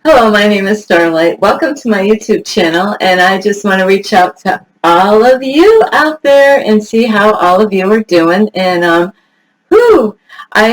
Hello, my name is Starlight. Welcome to my YouTube channel, and I just want to reach out to all of you out there and see how all of you are doing. And I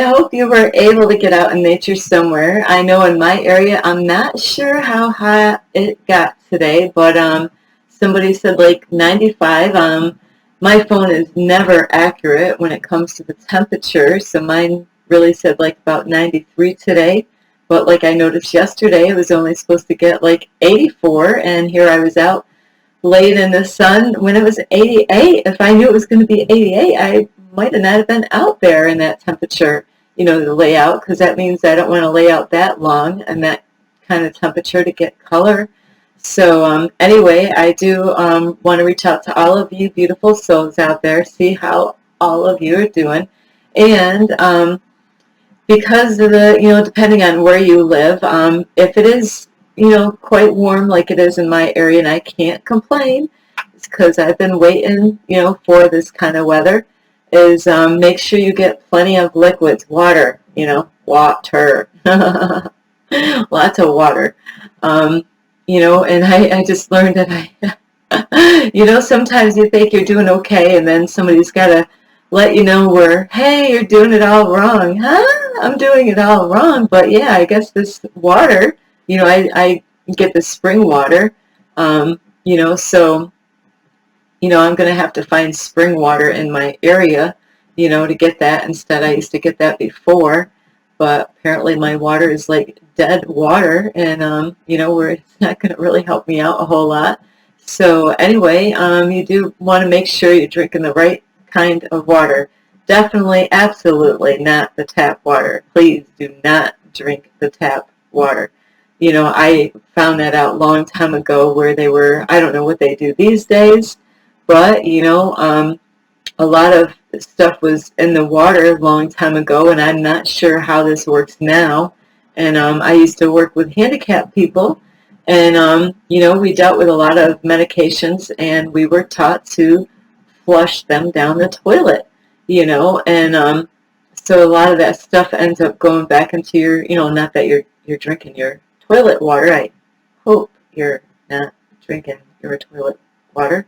hope you were able to get out in nature somewhere. I know in my area, I'm not sure how hot it got today, but somebody said like 95. My phone is never accurate when it comes to the temperature, so mine really said like about 93 today. But like I noticed yesterday, it was only supposed to get like 84, and here I was out late in the sun when it was 88. If I knew it was going to be 88, I might have not have been out there in that temperature, to lay out, because that means I don't want to lay out that long and that kind of temperature to get color. So anyway, I do want to reach out to all of you beautiful souls out there, see how all of you are doing. And because of the, depending on where you live, if it is, quite warm like it is in my area, and I can't complain, it's because I've been waiting, for this kind of weather, is make sure you get plenty of liquids, water, water, lots of water, and I just learned that sometimes you think you're doing okay, and then somebody's got to let you know where, hey, you're doing it all wrong. Huh? I'm doing it all wrong. But yeah, I guess this water, I get the spring water, so, I'm going to have to find spring water in my area, to get that. Instead, I used to get that before, but apparently my water is like dead water, and, where it's not going to really help me out a whole lot. So anyway, you do want to make sure you're drinking the right kind of water. Definitely, absolutely not the tap water. Please do not drink the tap water. I found that out a long time ago where they were, I don't know what they do these days, but, a lot of stuff was in the water a long time ago, and I'm not sure how this works now. And I used to work with handicapped people, and, we dealt with a lot of medications, and we were taught to flush them down the toilet, and so a lot of that stuff ends up going back into your, not that you're drinking your toilet water. I hope you're not drinking your toilet water.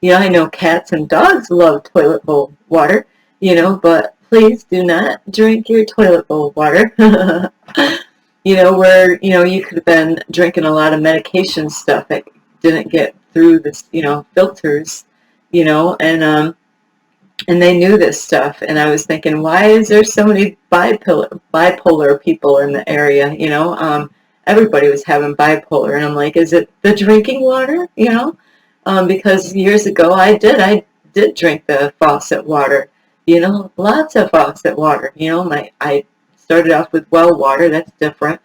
I know cats and dogs love toilet bowl water, but please do not drink your toilet bowl water. Where, you could have been drinking a lot of medication stuff that didn't get through this, filters, and they knew this stuff, and I was thinking, why is there so many bipolar people in the area? Everybody was having bipolar, and I'm like, is it the drinking water? Because years ago I did drink the faucet water, lots of faucet water. I started off with well water. That's different,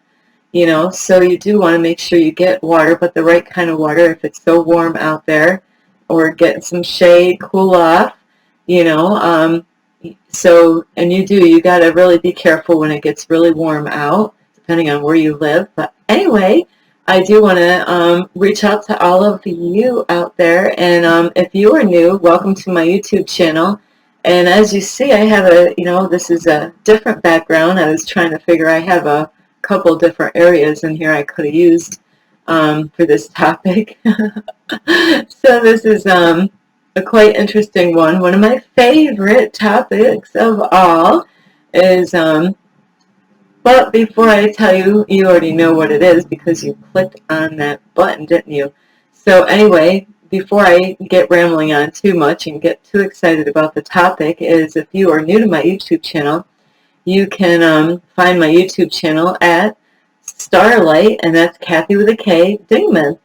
so you do want to make sure you get water, but the right kind of water if it's so warm out there, or get some shade, cool off. So, and you got to really be careful when it gets really warm out, depending on where you live. But anyway, I do want to reach out to all of you out there, and if you are new, welcome to my YouTube channel. And as you see, I have this is a different background. I was trying to figure, I have a couple different areas in here I could have used for this topic. So this is a quite interesting one. One of my favorite topics of all is, but before I tell you, you already know what it is because you clicked on that button, didn't you? So anyway, before I get rambling on too much and get too excited about the topic, is if you are new to my YouTube channel, you can find my YouTube channel at Starlight, and that's Kathy with a K, Dingman.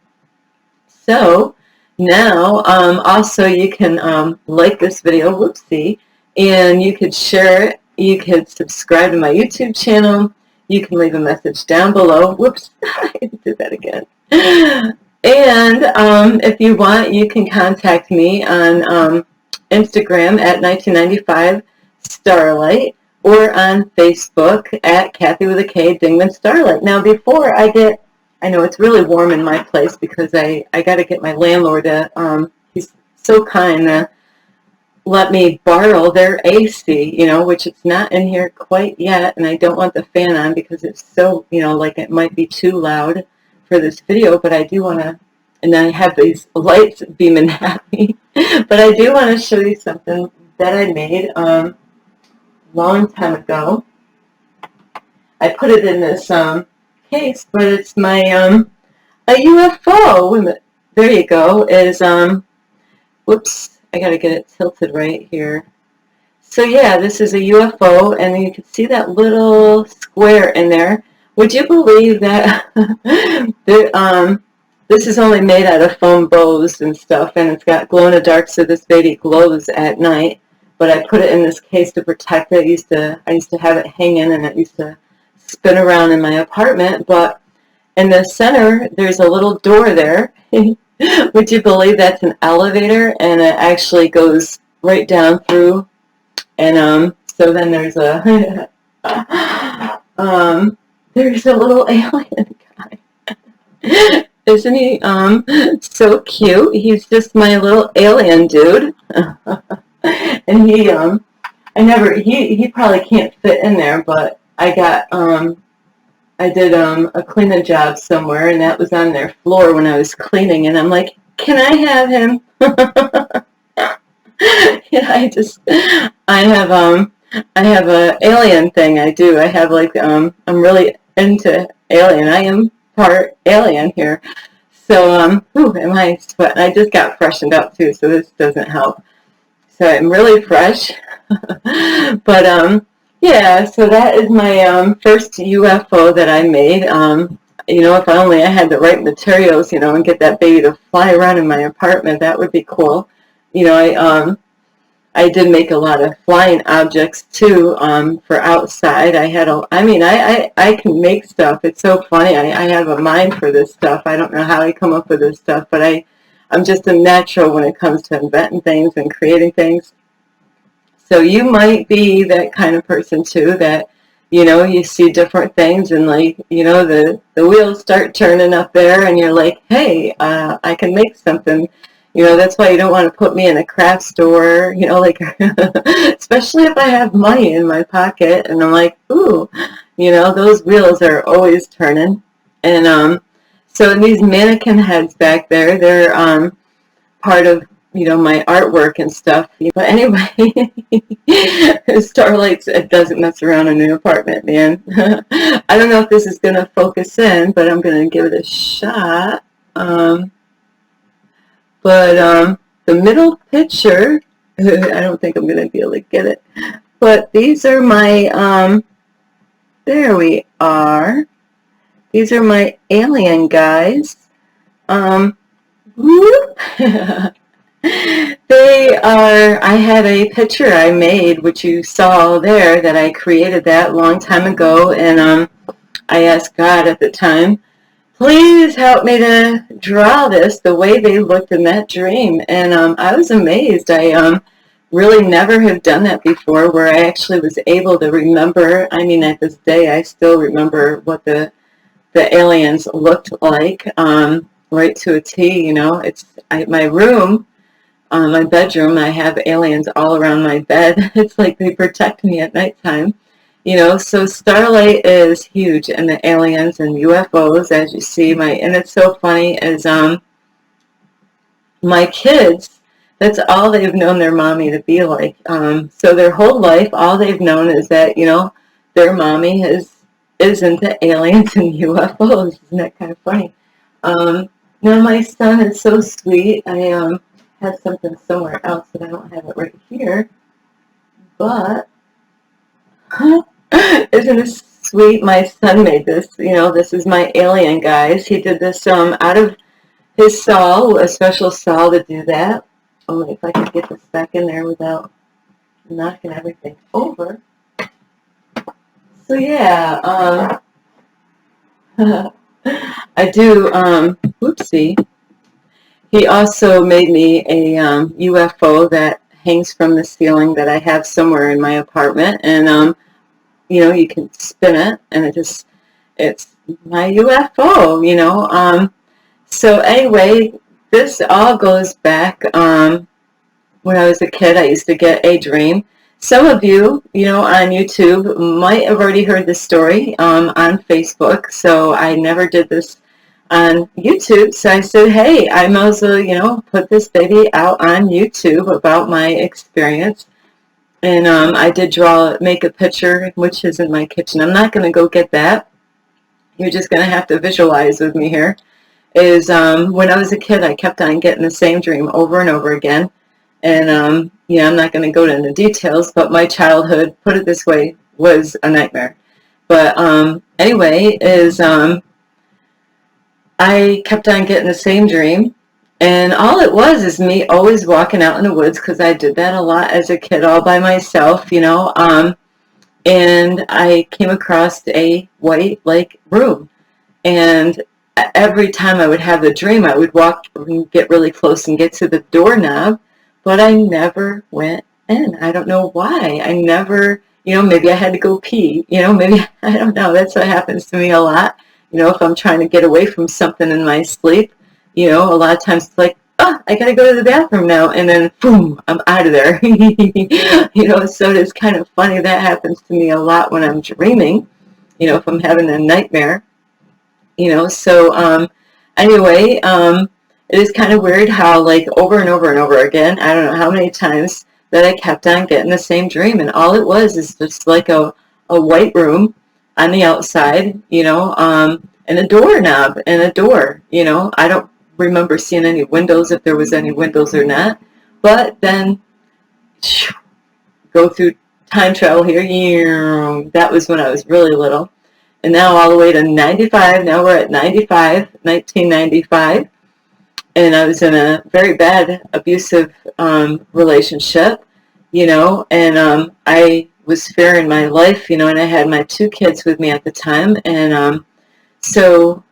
So now, also you can like this video, whoopsie, and you could share it. You could subscribe to my YouTube channel. You can leave a message down below. Whoops, I did that again. And if you want, you can contact me on Instagram at 1995 Starlight, or on Facebook at Kathy with a K, Dingman Starlight. Now, before I know it's really warm in my place because I got to get my landlord to, he's so kind to let me borrow their AC, which it's not in here quite yet, and I don't want the fan on because it's so, like it might be too loud. for this video, but I do want to, and I have these lights beaming at me, but I do want to show you something that I made long time ago. I put it in this case, but it's my a UFO. Wait a minute. There you go. Is whoops, I gotta get it tilted right here. So yeah, this is a UFO, and you can see that little square in there. Would you believe that this is only made out of foam bows and stuff, and it's got glow in the dark, so this baby glows at night. But I put it in this case to protect it. I used to have it hanging, and it used to spin around in my apartment. But in the center, there's a little door there. Would you believe that's an elevator, and it actually goes right down through? And so then there's a there's a little alien guy. Isn't he so cute? He's just my little alien dude. And he probably can't fit in there, but I got I did a cleaning job somewhere, and that was on their floor when I was cleaning, and I'm like, can I have him? Yeah, I have a alien thing I do. I have like I'm really into alien. I am part alien here. So ooh, am I sweating? I just got freshened up too, so this doesn't help. So I'm really fresh. But yeah, so that is my first UFO that I made. You know, if only I had the right materials, you know, and get that baby to fly around in my apartment, that would be cool. You know, I did make a lot of flying objects too for outside. I can make stuff. It's so funny. I have a mind for this stuff. I don't know how I come up with this stuff, but I'm just a natural when it comes to inventing things and creating things. So you might be that kind of person too, that, you know, you see different things and like, you know, the wheels start turning up there and you're like, hey, I can make something. You know, that's why you don't want to put me in a craft store, you know, like, especially if I have money in my pocket and I'm like, ooh, you know, those wheels are always turning. And so these mannequin heads back there, they're part of, you know, my artwork and stuff. But anyway, Starlights, it doesn't mess around in the apartment, man. I don't know if this is going to focus in, but I'm going to give it a shot. But the middle picture, I don't think I'm going to be able to get it. But these are my, there we are. These are my alien guys. Whoop. They are, I had a picture I made, which you saw there, that I created that a long time ago. And I asked God at the time, please help me to draw this the way they looked in that dream. And I was amazed. I really never have done that before, where I actually was able to remember. I mean, at this day, I still remember what the aliens looked like, right to a T. You know, my room, my bedroom. I have aliens all around my bed. It's like they protect me at nighttime. You know, so Starlight is huge, and the aliens and UFOs, as you see. And it's so funny, is my kids, that's all they've known their mommy to be like. So their whole life, all they've known is that, you know, their mommy is into aliens and UFOs. Isn't that kind of funny? Now my son is so sweet. I have something somewhere else, but I don't have it right here. But isn't it sweet? My son made this. You know, this is my alien, guys. He did this out of his saw, a special saw to do that. Oh, if I could get this back in there without knocking everything over. So yeah, I do. Whoopsie. He also made me a UFO that hangs from the ceiling that I have somewhere in my apartment, and you know, you can spin it, and it's my UFO, you know. So anyway, this all goes back, when I was a kid, I used to get a dream. Some of you, you know, on YouTube might have already heard this story, on Facebook, so I never did this on YouTube. So I said, hey, I might as well, you know, put this baby out on YouTube about my experience. And I did make a picture, which is in my kitchen. I'm not going to go get that. You're just going to have to visualize with me here. Is when I was a kid, I kept on getting the same dream over and over again. And, yeah, I'm not going to go into details, but my childhood, put it this way, was a nightmare. But anyway, I kept on getting the same dream. And all it was is me always walking out in the woods, because I did that a lot as a kid all by myself, you know. And I came across a white, like, room. And every time I would have the dream, I would walk and get really close and get to the doorknob, but I never went in. I don't know why. I never, you know, maybe I had to go pee, you know, maybe, I don't know. That's what happens to me a lot. You know, if I'm trying to get away from something in my sleep, you know, a lot of times it's like, oh, I gotta go to the bathroom now, and then boom, I'm out of there. You know, so it's kind of funny. That happens to me a lot when I'm dreaming, you know, if I'm having a nightmare. You know, so anyway, it is kind of weird how, like, over and over and over again, I don't know how many times that I kept on getting the same dream, and all it was is just like a white room on the outside, you know, and a doorknob and a door, you know. I don't remember seeing any windows, if there was any windows or not, but then go through time travel here. That was when I was really little. And now all the way to 95. Now we're at 1995. And I was in a very bad abusive relationship, you know, and I was fearing my life, you know, and I had my 2 kids with me at the time. And so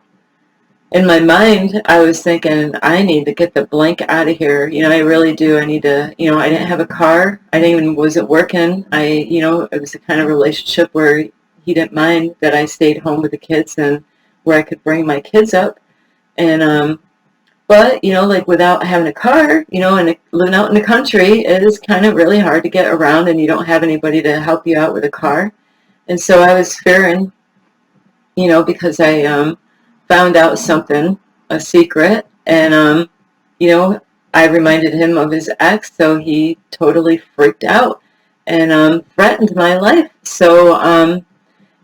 in my mind, I was thinking, I need to get the blank out of here. You know, I really do. I need to, you know, I didn't have a car. Wasn't working. You know, it was the kind of relationship where he didn't mind that I stayed home with the kids and where I could bring my kids up. And, but, you know, like, without having a car, you know, and living out in the country, it is kind of really hard to get around, and you don't have anybody to help you out with a car. And so I was fearing, you know, because I found out something, a secret, and, you know, I reminded him of his ex, so he totally freaked out and threatened my life. So,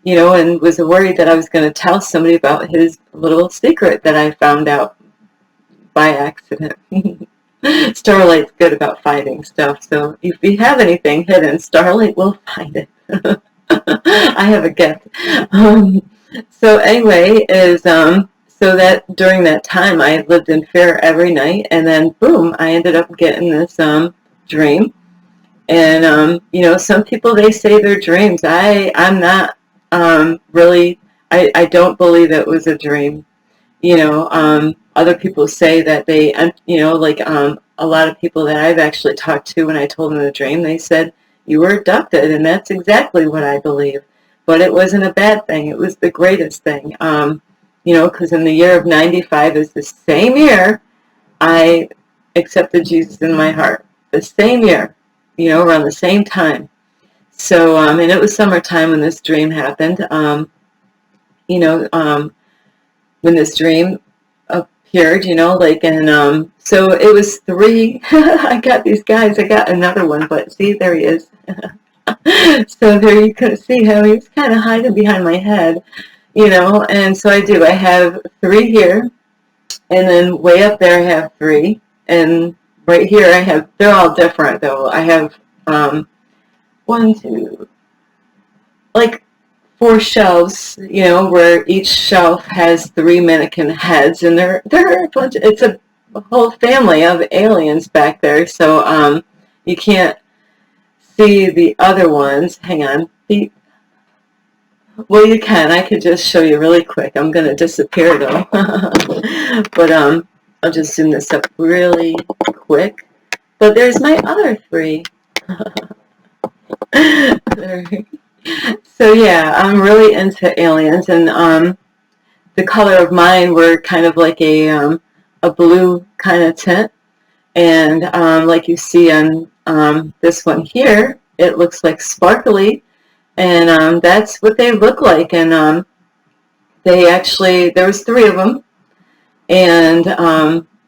you know, and was worried that I was going to tell somebody about his little secret that I found out by accident. Starlight's good about finding stuff, so if you have anything hidden, Starlight will find it. I have a gift. So anyway, so that during that time I lived in fear every night, and then boom, I ended up getting this dream. And you know, some people, they say they're dreams. I'm not really. I don't believe it was a dream. You know, other people say that they, you know, like a lot of people that I've actually talked to, when I told them the dream, they said, you were abducted, and that's exactly what I believe. But it wasn't a bad thing. It was the greatest thing. You know, because in the year of 95 is the same year I accepted Jesus in my heart. The same year, you know, around the same time. So, and it was summertime when this dream happened. You know, when this dream appeared, you know, like, and so it was 3. I got these guys. I got another one, but see, there he is. So there you could see how he's kind of hiding behind my head, you know. And so I do. I have 3 here, and then way up there I have 3, and right here I have. They're all different though. I have 1, 2, like 4 shelves, you know, where each shelf has 3 mannequin heads, and they're a bunch. It's a whole family of aliens back there. So you can't see the other ones. Hang on. Well, you can. I could just show you really quick. I'm going to disappear though. But I'll just zoom this up really quick. But there's my other 3. So yeah, I'm really into aliens, and the color of mine were kind of like a blue kind of tint, and like you see on this one here, it looks like sparkly, and that's what they look like. And they actually, there was 3 of them, and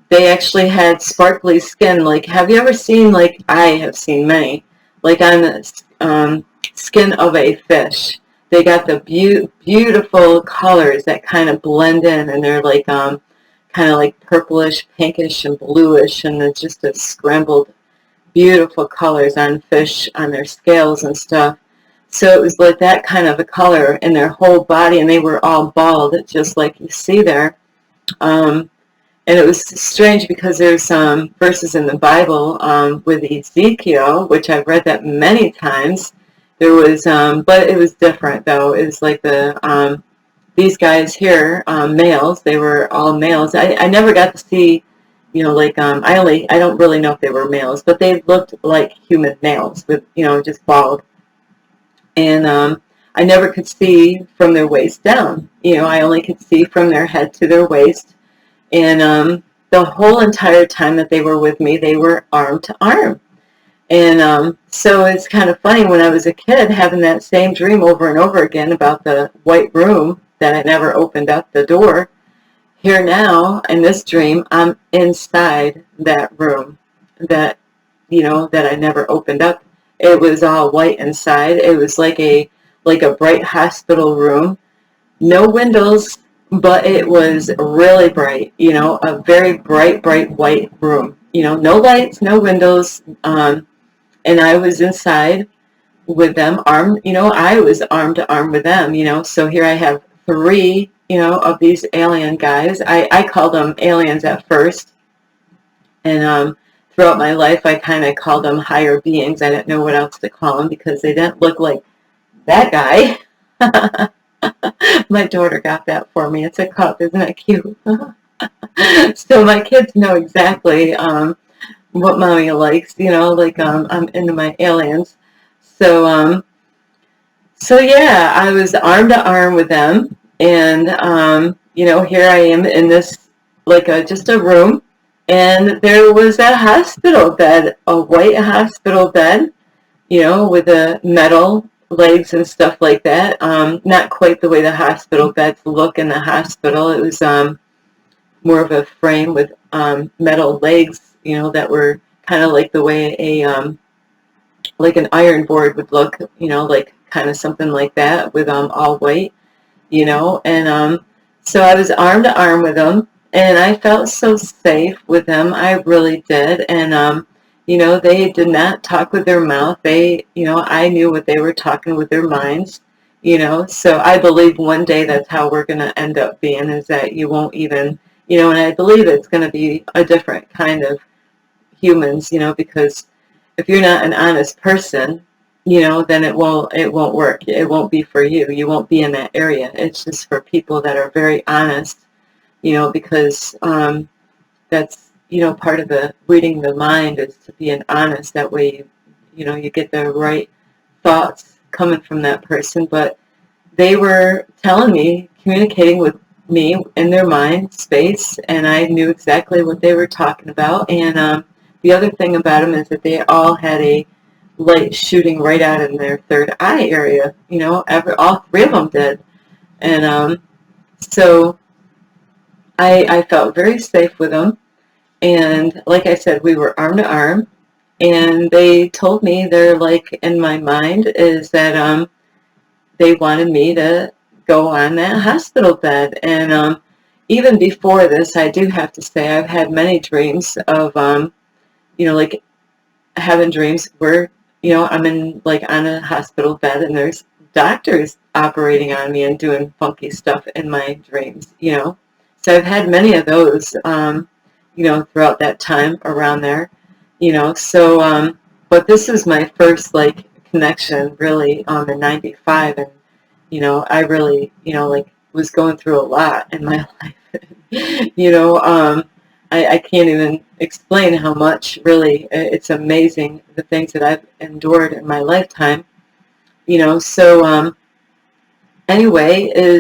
they actually had sparkly skin. Like, have you ever seen, like, I have seen many, like on the skin of a fish. They got the beautiful colors that kind of blend in, and they're like kind of like purplish, pinkish, and bluish, and it's just a scrambled, beautiful colors on fish on their scales and stuff. So it was like that kind of a color in their whole body, and they were all bald, just like you see there. Um, and it was strange because there's some verses in the Bible with Ezekiel, which I've read that many times. There was, but it was different though. It was like these guys here, males. They were all males. I never got to see, like I don't really know if they were males, but they looked like human males with just bald, and I never could see from their waist down. I only could see from their head to their waist. And the whole entire time that they were with me, they were arm to arm. And so it's kind of funny when I was a kid having that same dream over and over again about the white room that I never opened up the door. Here now, in this dream, I'm inside that room that, that I never opened up. It was all white inside. It was like a bright hospital room. No windows, but it was really bright, a very bright white room. No lights, no windows, and I was inside with them, armed, I was arm to arm with them, so here I have three, of these alien guys. I called them aliens at first, and throughout my life I kind of called them higher beings. I didn't know what else to call them because they didn't look like that guy. My daughter got that for me. It's a cup. Isn't that cute? So my kids know exactly what mommy likes. Like I'm into my aliens. So so yeah, I was arm to arm with them, and here I am in this like just a room, and there was a hospital bed, a white hospital bed, with the metal legs and stuff like that. Not quite the way the hospital beds look in the hospital. It was more of a frame with metal legs, that were kind of like the way like an iron board would look, like kind of something like that with all white, and so I was arm to arm with them, and I felt so safe with them. I really did, and they did not talk with their mouth. They, I knew what they were talking with their minds, so I believe one day that's how we're going to end up being, is that you won't even, and I believe it's going to be a different kind of humans, because if you're not an honest person, then it won't work. It won't be for you. You won't be in that area. It's just for people that are very honest, because that's, part of the reading the mind is to be an honest. That way you get the right thoughts coming from that person. But they were telling me, communicating with me in their mind space, and I knew exactly what they were talking about. And the other thing about them is that they all had a light shooting right out in their third eye area. All three of them did. And so I felt very safe with them. And like I said, we were arm to arm. And they told me, they're like, in my mind, is that they wanted me to go on that hospital bed. And even before this, I do have to say, I've had many dreams of, like having dreams where, I'm in like on a hospital bed and there's doctors operating on me and doing funky stuff in my dreams, So I've had many of those, throughout that time around there, so, but this is my first like connection really in 95. And, I really, like was going through a lot in my life, I can't even explain how much, really. It's amazing the things that I've endured in my lifetime, so anyway,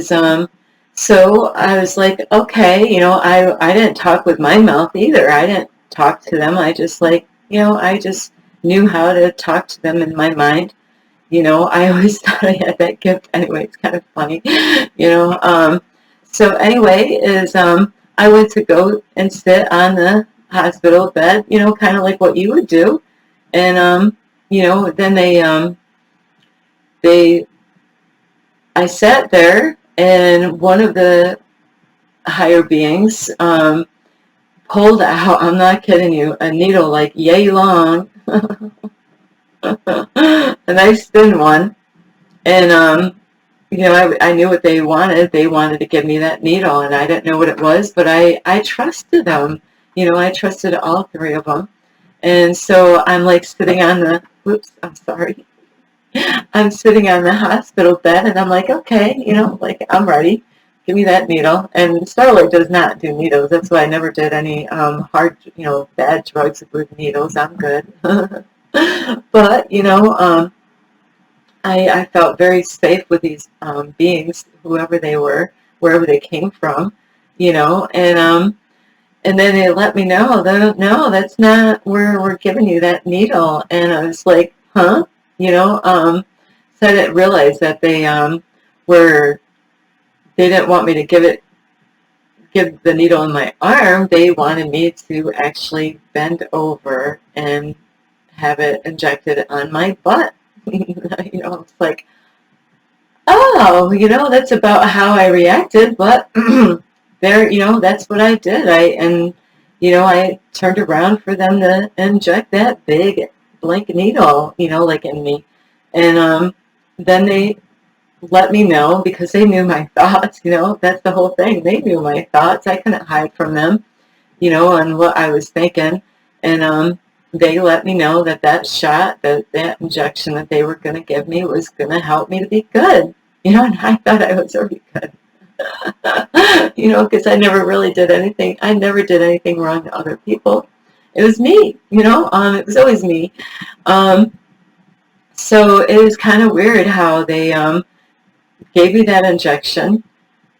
so I was like, okay, I didn't talk with my mouth either. I didn't talk to them. I just like, I just knew how to talk to them in my mind. I always thought I had that gift anyway. It's kind of funny, so anyway, I went to go and sit on the hospital bed, you know, kind of like what you would do. And, you know, then they, I sat there, and one of the higher beings, pulled out, I'm not kidding you, a needle like yay long, a nice thin one. And, you know, I knew what they wanted. They wanted to give me that needle, and I didn't know what it was, but I trusted them. You know, I trusted all three of them. And so I'm like sitting on the, whoops, I'm sorry. I'm sitting on the hospital bed, and I'm like, okay, you know, like, I'm ready. Give me that needle. And Starlight does not do needles. That's why I never did any hard, you know, bad drugs with needles. I'm good. But, you know, I felt very safe with these beings, whoever they were, wherever they came from, you know, and then they let me know that, no, that's not where we're giving you that needle. And I was like, huh? You know, so I didn't realize that were, they didn't want me to give the needle in my arm. They wanted me to actually bend over and have it injected on my butt. You know, it's like, oh, you know, that's about how I reacted, but there, you know, that's what I did. And, you know, I turned around for them to inject that big blank needle, you know, like in me. And then they let me know, because they knew my thoughts, you know, that's the whole thing. They knew my thoughts. I couldn't hide from them, you know, on what I was thinking. And they let me know that that shot, that injection that they were going to give me was going to help me to be good. You know, and I thought I was already good. You know, because I never really did anything. I never did anything wrong to other people. It was me, you know, it was always me. So it was kind of weird how they gave me that injection.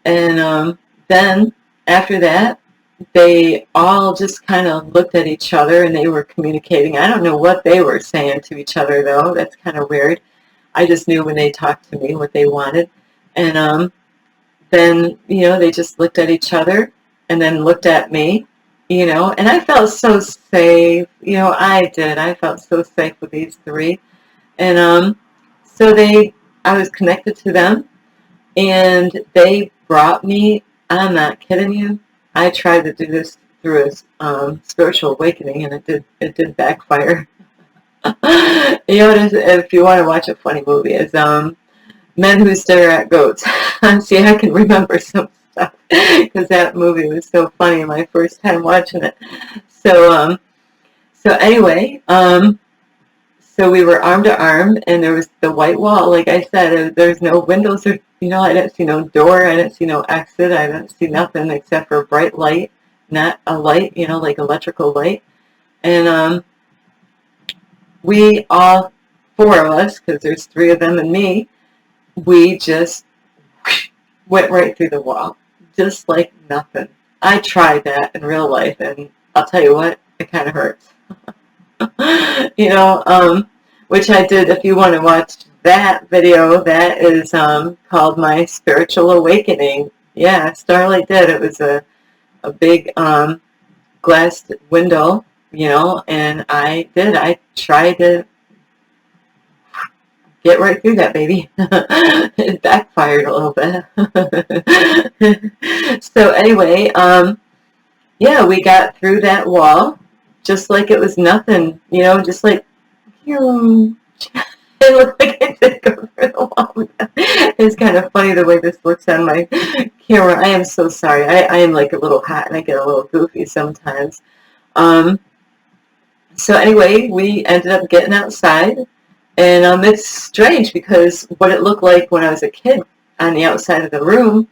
And then after that, they all just kind of looked at each other, and they were communicating. I don't know what they were saying to each other, though. That's kind of weird. I just knew when they talked to me what they wanted. And then, you know, they just looked at each other and then looked at me, you know, and I felt so safe. You know, I did. I felt so safe with these three. And so I was connected to them, and they brought me, I'm not kidding you, I tried to do this through a spiritual awakening, and it did backfire. You know, if you want to watch a funny movie, it's Men Who Stare at Goats. See, I can remember some stuff, because that movie was so funny my first time watching it. So anyway, so we were arm to arm, and there was the white wall. Like I said, there's no windows, or, you know, I didn't see no door, I didn't see no exit, I didn't see nothing except for bright light, not a light, you know, like electrical light. And we all four of us, because there's three of them and me, we just went right through the wall, just like nothing. I tried that in real life, and I'll tell you what, it kind of hurts. You know, which I did. If you want to watch that video, that is called My Spiritual Awakening. Yeah, Starlight did. It was a big glass window, you know, and I tried to get right through that, baby. It backfired a little bit. So anyway, yeah, we got through that wall just like it was nothing, you know, just like, it looked like I did go through the wall. It's kind of funny the way this looks on my camera. I am so sorry. I am like a little hot, and I get a little goofy sometimes. So anyway, we ended up getting outside, and it's strange, because what it looked like when I was a kid on the outside of the room,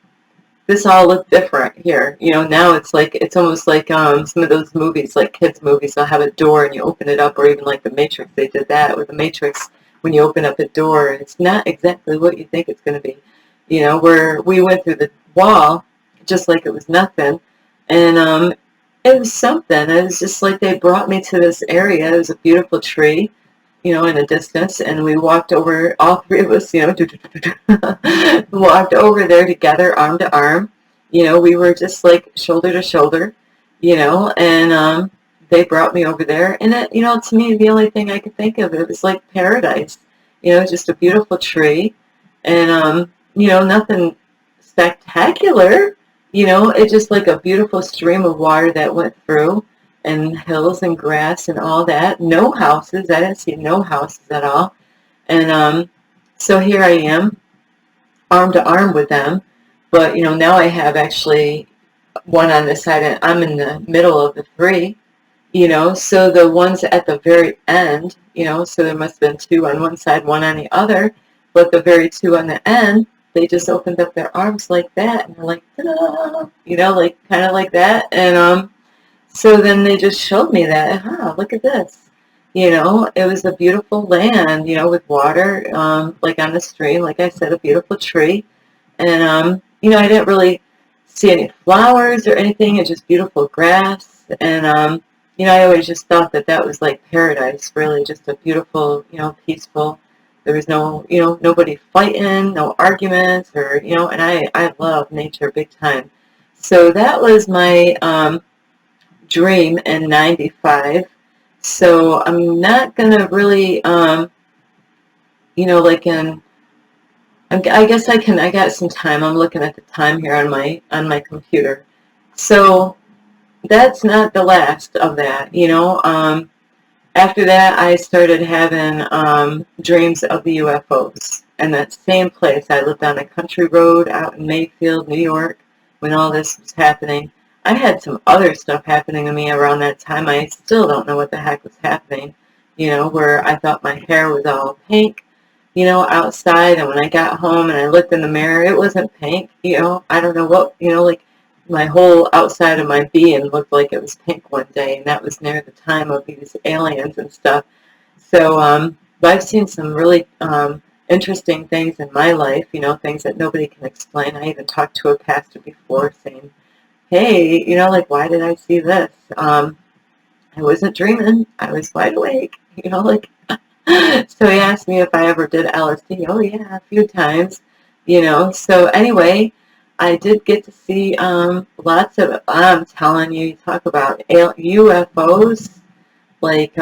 this all looked different here. You know, now it's like, it's almost like some of those movies, like kids movies, they'll have a door and you open it up, or even like The Matrix, they did that with The Matrix. When you open up a door, it's not exactly what you think it's going to be. You know, where we went through the wall just like it was nothing, and it was something. It was just like they brought me to this area. It was a beautiful tree, you know, in the distance, and we walked over, all three of us, you know, walked over there together, arm to arm, We were just like shoulder to shoulder, and they brought me over there. And to me, the only thing I could think of, it was like paradise, just a beautiful tree, and nothing spectacular, it's just like a beautiful stream of water that went through, and hills and grass and all that. No houses. I didn't see no houses at all. And so here I am, arm to arm with them. But, now I have actually one on this side, and I'm in the middle of the three, so the ones at the very end, so there must have been two on one side, one on the other, but the very two on the end, they just opened up their arms like that, and they're like, ta-da, like kind of like that, and so then they just showed me that, look at this, it was a beautiful land, with water, like on the stream, like I said, a beautiful tree, and I didn't really see any flowers or anything, it's just beautiful grass, and I always just thought that that was like paradise, really, just a beautiful, peaceful. There was no, nobody fighting, no arguments, and I love nature big time. So that was my dream in '95. So I'm not going to really, like I guess I got some time. I'm looking at the time here on my computer. So that's not the last of that, After that, I started having dreams of the UFOs. And that same place, I lived on a country road out in Mayfield, New York, when all this was happening. I had some other stuff happening to me around that time. I still don't know what the heck was happening, where I thought my hair was all pink, outside. And when I got home and I looked in the mirror, it wasn't pink, I don't know what, like my whole outside of my being looked like it was pink one day, and that was near the time of these aliens and stuff. So I've seen some really interesting things in my life, things that nobody can explain. I even talked to a pastor before saying, hey, like, why did I see this? I wasn't dreaming. I was wide awake, like. So he asked me if I ever did LSD. Oh, yeah, a few times, So anyway, I did get to see lots of, I'm telling you, you talk about UFOs, like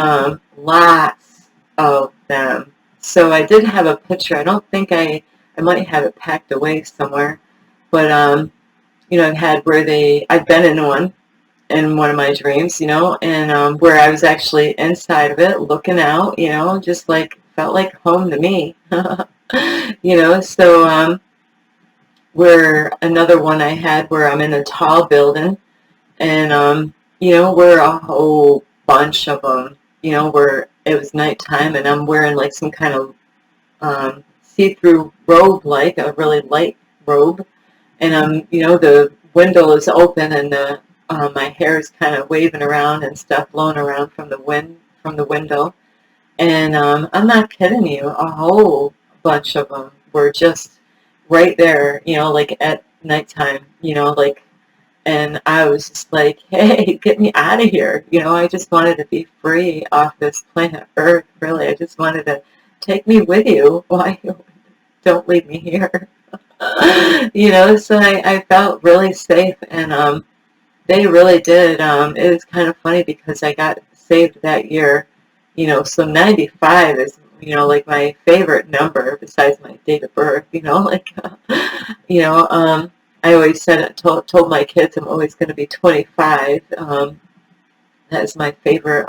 lots of them. So I did have a picture. I don't think I might have it packed away somewhere, but I've had I've been in one of my dreams, and where I was actually inside of it, looking out, just like felt like home to me, So where another one I had where I'm in a tall building, and we're a whole bunch of them, where it was nighttime, and I'm wearing like some kind of see-through robe, like a really light robe, and the window is open, and my hair is kind of waving around and stuff, blowing around from the window, and I'm not kidding you, a whole bunch of them were just right there, like at nighttime, like, and I was just like, hey, get me out of here. I just wanted to be free off this planet Earth, really. I just wanted to take me with you. Why don't leave me here? So I felt really safe, and they really did. It was kind of funny because I got saved that year, so 95 is, like my favorite number besides my date of birth, like, I always told my kids I'm always going to be 25. That is my favorite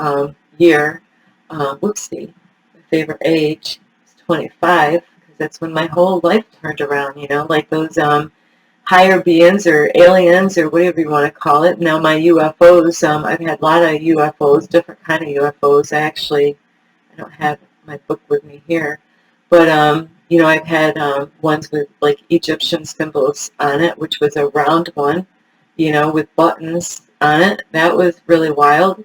year. Whoopsie. My favorite age is 25 because that's when my whole life turned around, like those higher beings or aliens or whatever you want to call it. Now my UFOs, I've had a lot of UFOs, different kind of UFOs. I don't have my book with me here, but I've had ones with like Egyptian symbols on it, which was a round one, with buttons on it. That was really wild,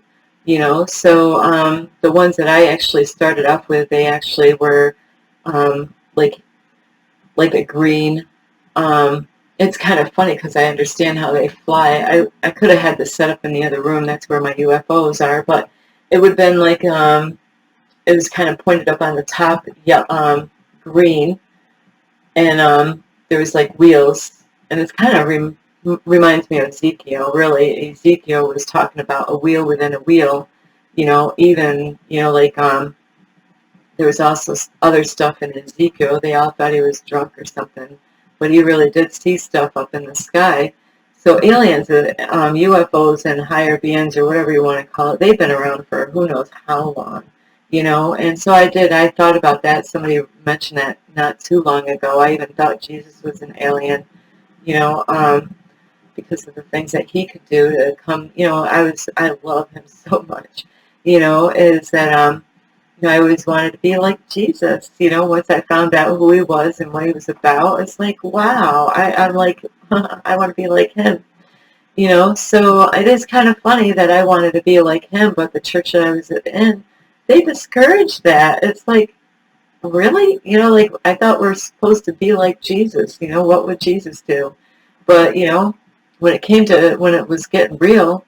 So the ones that I actually started off with, they actually were like a green. It's kind of funny because I understand how they fly. I could have had this set up in the other room. That's where my UFOs are, but it would have been like it was kind of pointed up on the top, yeah, green, and there was like wheels, and it's kind of reminds me of Ezekiel. Really, Ezekiel was talking about a wheel within a wheel. Even like there was also other stuff in Ezekiel. They all thought he was drunk or something, but he really did see stuff up in the sky. So aliens, UFOs and higher beings, or whatever you want to call it, they've been around for who knows how long. And so I thought about that. Somebody mentioned that not too long ago. I even thought Jesus was an alien, you know, um, because of the things that he could do to come, I love him so much, is that, I always wanted to be like Jesus. Once I found out who he was and what he was about, it's like, wow, I'm like, I want to be like him. So it is kind of funny that I wanted to be like him, but the church that I was in, they discouraged that. It's like, really? Like, I thought we're supposed to be like Jesus. What would Jesus do? But, when it was getting real,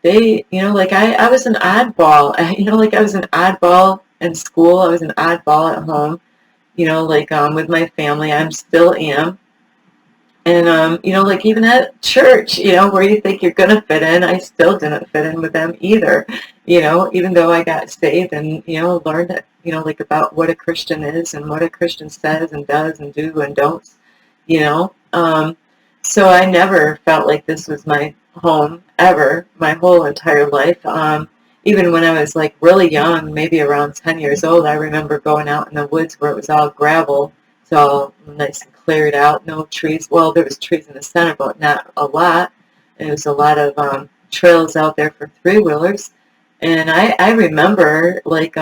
they, like I was an oddball. Like I was an oddball in school. I was an oddball at home, like with my family. I still am. And, like even at church, where you think you're going to fit in, I still didn't fit in with them either, even though I got saved and, learned, like about what a Christian is and what a Christian says and does and do and don'ts, you know. So I never felt like this was my home ever, my whole entire life. Even when I was like really young, maybe around 10 years old, I remember going out in the woods where it was all gravel. It's all nice and cleared out, no trees. Well, there was trees in the center, but not a lot. And there was a lot of trails out there for three-wheelers. And I remember, like,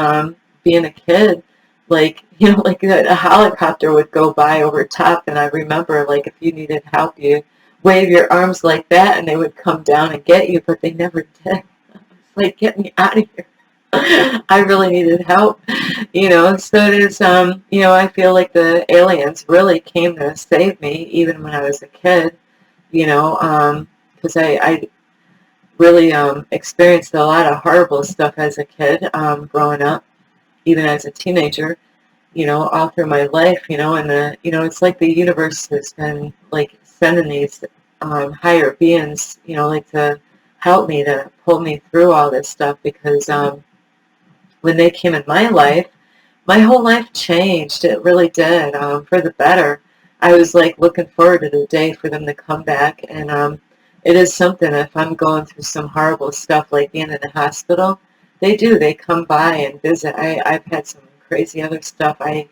being a kid, like, like a helicopter would go by over top, and I remember, like, if you needed help, you wave your arms like that, and they would come down and get you, but they never did. It's like, get me out of here. I really needed help, so there's, I feel like the aliens really came to save me, even when I was a kid, because I really experienced a lot of horrible stuff as a kid, growing up, even as a teenager, all through my life, and it's like the universe has been like sending these higher beings, like to help me, to pull me through all this stuff, because when they came in my whole life changed. It really did, for the better. I was like looking forward to the day for them to come back, and it is something. If I'm going through some horrible stuff, like being in the hospital, they come by and visit. I've had some crazy other stuff. I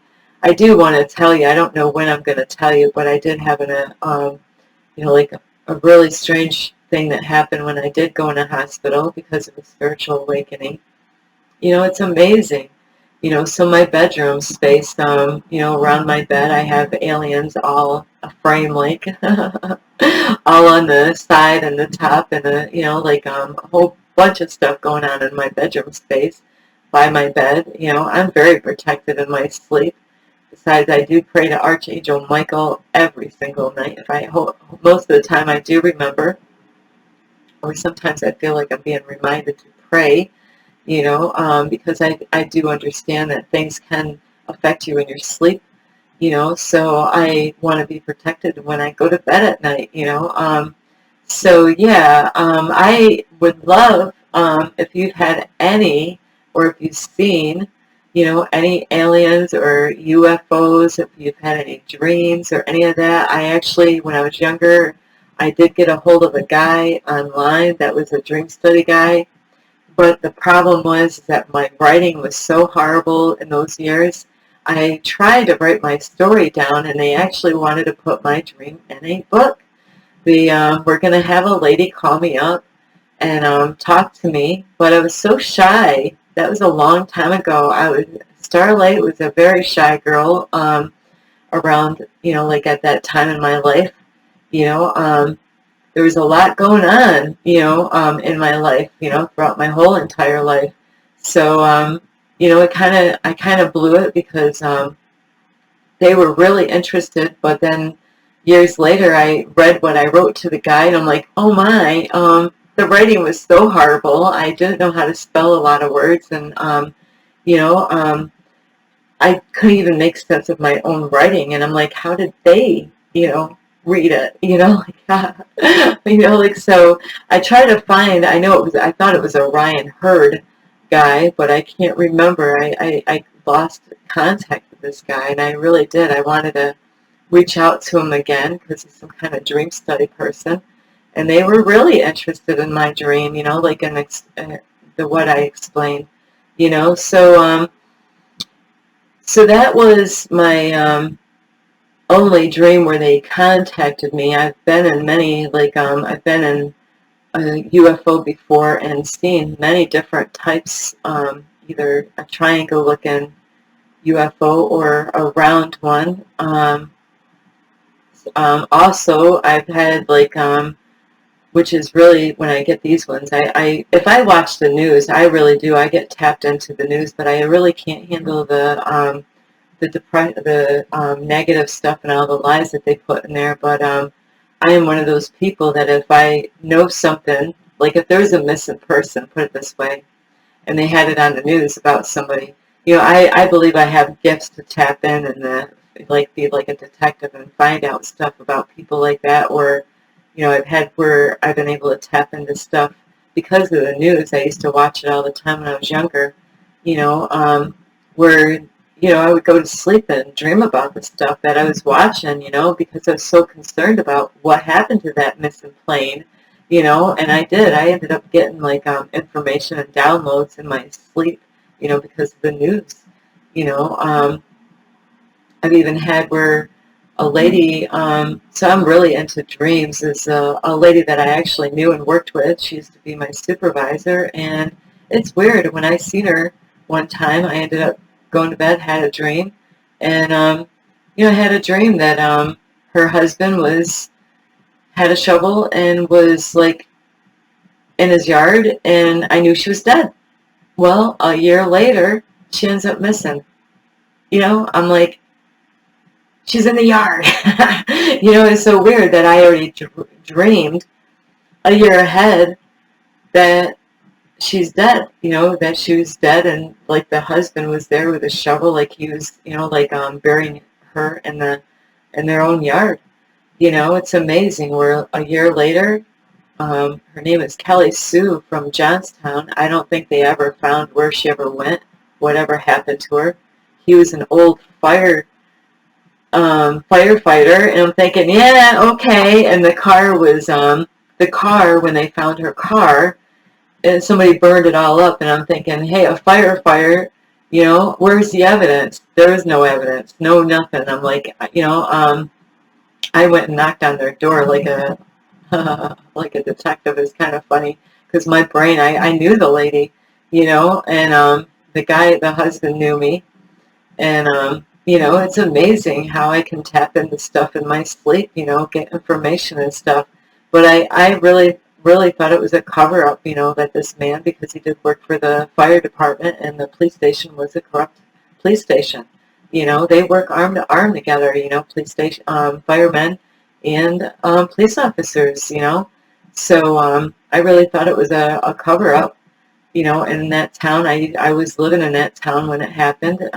do want to tell you. I don't know when I'm going to tell you, but I did have like a really strange thing that happened when I did go in a hospital because of a spiritual awakening. It's amazing. So my bedroom space, around my bed, I have aliens all a frame, like, all on the side and the top, and like, a whole bunch of stuff going on in my bedroom space by my bed. I'm very protected in my sleep. Besides, I do pray to Archangel Michael every single night. Most of the time I do remember, or sometimes I feel like I'm being reminded to pray, because I do understand that things can affect you in your sleep, so I want to be protected when I go to bed at night, So yeah, I would love, if you've had any, or if you've seen, any aliens or UFOs, if you've had any dreams or any of that. I actually, when I was younger, I did get a hold of a guy online that was a dream study guy, but the problem was that my writing was so horrible in those years. I tried to write my story down, and they actually wanted to put my dream in a book. We're going to have a lady call me up and talk to me, but I was so shy. That was a long time ago. Starlight was a very shy girl, around, like at that time in my life. You know, there was a lot going on, in my life, throughout my whole entire life. So, I kind of blew it because they were really interested, but then years later I read what I wrote to the guy, and I'm like, oh my, the writing was so horrible. I didn't know how to spell a lot of words, and, you know, um, I couldn't even make sense of my own writing, and I'm like, how did they, read it, like, so I try to find, I thought it was a Ryan Hurd guy, but I can't remember. I lost contact with this guy, and I really did. I wanted to reach out to him again because he's some kind of dream study person, and they were really interested in my dream, like in the what I explained, so that was my only dream where they contacted me. I've been in many, I've been in a UFO before and seen many different types, either a triangle-looking UFO or a round one. Also, I've had which is really when I get these ones. If I watch the news, I really do. I get tapped into the news, but I really can't handle the negative stuff and all the lies that they put in there. But I am one of those people that if I know something, like if there's a missing person, put it this way, and they had it on the news about somebody, I believe I have gifts to tap in and be like a detective and find out stuff about people like that. Or, I've had where I've been able to tap into stuff because of the news. I used to watch it all the time when I was younger, where I would go to sleep and dream about the stuff that I was watching, because I was so concerned about what happened to that missing plane, and I did. I ended up getting information and downloads in my sleep, because of the news, you know. I've even had where a lady, so I'm really into dreams, is a lady that I actually knew and worked with. She used to be my supervisor, and it's weird. When I seen her one time, I ended up going to bed, had a dream, and I had a dream that her husband had a shovel and was in his yard, and I knew she was dead. Well, a year later, she ends up missing. I'm like, she's in the yard. It's so weird that I already dreamed a year ahead that she's dead, that she was dead, and the husband was there with a shovel, he was, burying her in their own yard. It's amazing. Where a year later, her name is Kelly Sue from Johnstown. I don't think they ever found where she ever went, whatever happened to her. He was an old firefighter, and I'm thinking, yeah, okay. And the car was when they found her car, and somebody burned it all up, and I'm thinking, hey, a firefighter, where's the evidence? There is no evidence, no nothing. I'm like, I went and knocked on their door like a like a detective. Is kind of funny because my brain, I knew the lady, and the husband knew me, and it's amazing how I can tap into stuff in my sleep, get information and stuff. But I really, really thought it was a cover-up, that this man, because he did work for the fire department, and the police station was a corrupt police station. They work arm to arm together, police station, firemen and police officers, So I really thought it was a cover-up, in that town. I was living in that town when it happened.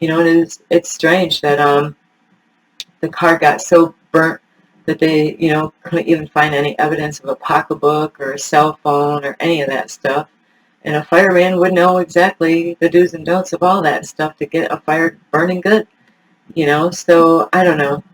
It's strange that the car got so burnt that they, couldn't even find any evidence of a pocketbook or a cell phone or any of that stuff. And a fireman would know exactly the do's and don'ts of all that stuff to get a fire burning good, So I don't know.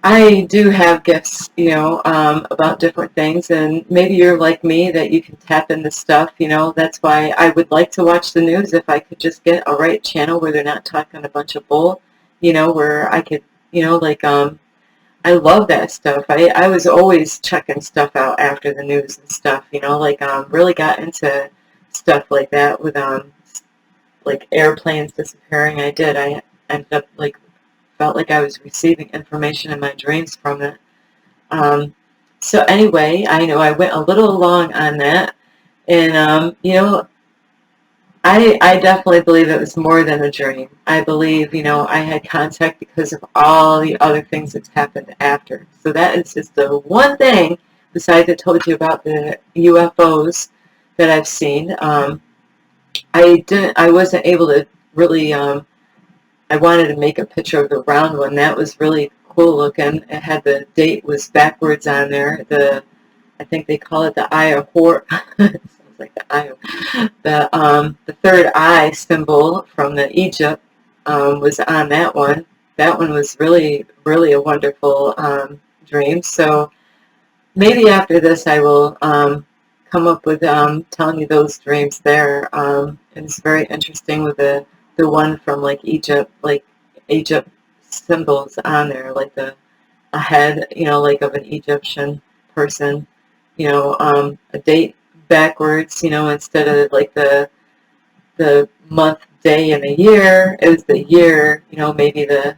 I do have gifts, about different things, and maybe you're like me that you can tap into stuff, That's why I would like to watch the news if I could just get a right channel where they're not talking a bunch of bull, where I could, I love that stuff. I was always checking stuff out after the news and stuff, really got into stuff like that with, airplanes disappearing. I ended up, felt like I was receiving information in my dreams from it. So anyway, I know I went a little long on that, and I definitely believe it was more than a dream. I believe, I had contact because of all the other things that's happened after. So that is just the one thing, besides I told you about the UFOs that I've seen. I wasn't able to really, I wanted to make a picture of the round one. That was really cool looking. It had the date was backwards on there. I think they call it the eye of Horus. It sounds like the eye of the third eye symbol from the Egypt was on that one. That one was really, really a wonderful dream. So maybe after this I will come up with telling you those dreams there. And it's very interesting with the one from like Egypt symbols on there, like a head, like of an Egyptian person, a date backwards, instead of like the month, day, and the year. It was the year, maybe the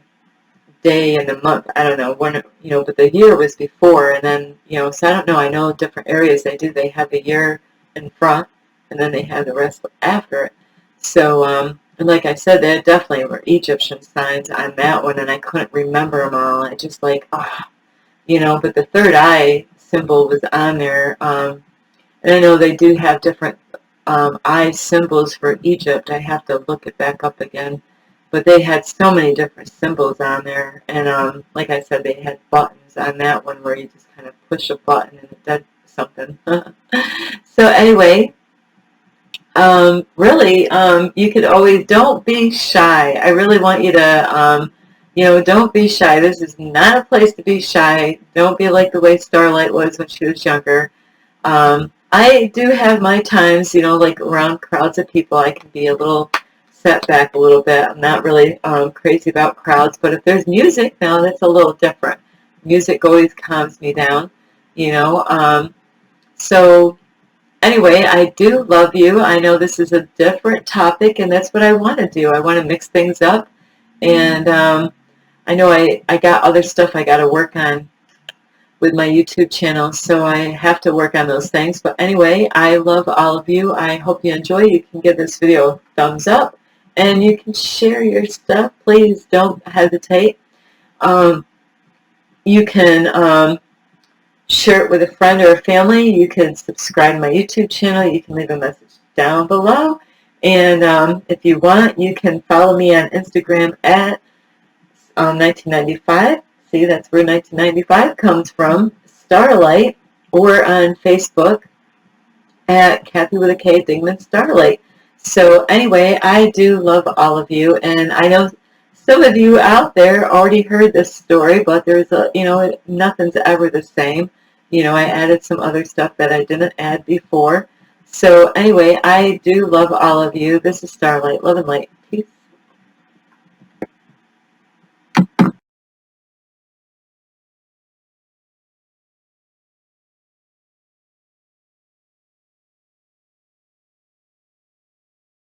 day and the month. I don't know when, but the year was before, and then, so I don't know. I know different areas they have the year in front, and then they have the rest after it. So, and like I said, there definitely were Egyptian signs on that one, and I couldn't remember them all. I just like, but the third eye symbol was on there. And I know they do have different eye symbols for Egypt. I have to look it back up again. But they had so many different symbols on there. And like I said, they had buttons on that one where you just kind of push a button and it does something. So anyway, really, you could always, don't be shy. I really want you to, don't be shy. This is not a place to be shy. Don't be like the way Starlight was when she was younger. I do have my times, like around crowds of people, I can be a little set back a little bit. I'm not really crazy about crowds, but if there's music, now that's a little different. Music always calms me down, So anyway, I do love you. I know this is a different topic, and that's what I want to do. I want to mix things up, and I know I got other stuff I got to work on with my YouTube channel, so I have to work on those things. But anyway, I love all of you. I hope you enjoy. You can give this video a thumbs up, and you can share your stuff. Please don't hesitate. You can share it with a friend or a family. You can subscribe to my YouTube channel. You can leave a message down below. And if you want, you can follow me on Instagram at 1995. See, that's where 1995 comes from, Starlight, or on Facebook at Kathy with a K, Dingman Starlight. So anyway, I do love all of you, and I know some of you out there already heard this story, but there's nothing's ever the same. I added some other stuff that I didn't add before. So anyway, I do love all of you. This is Starlight. Love and light.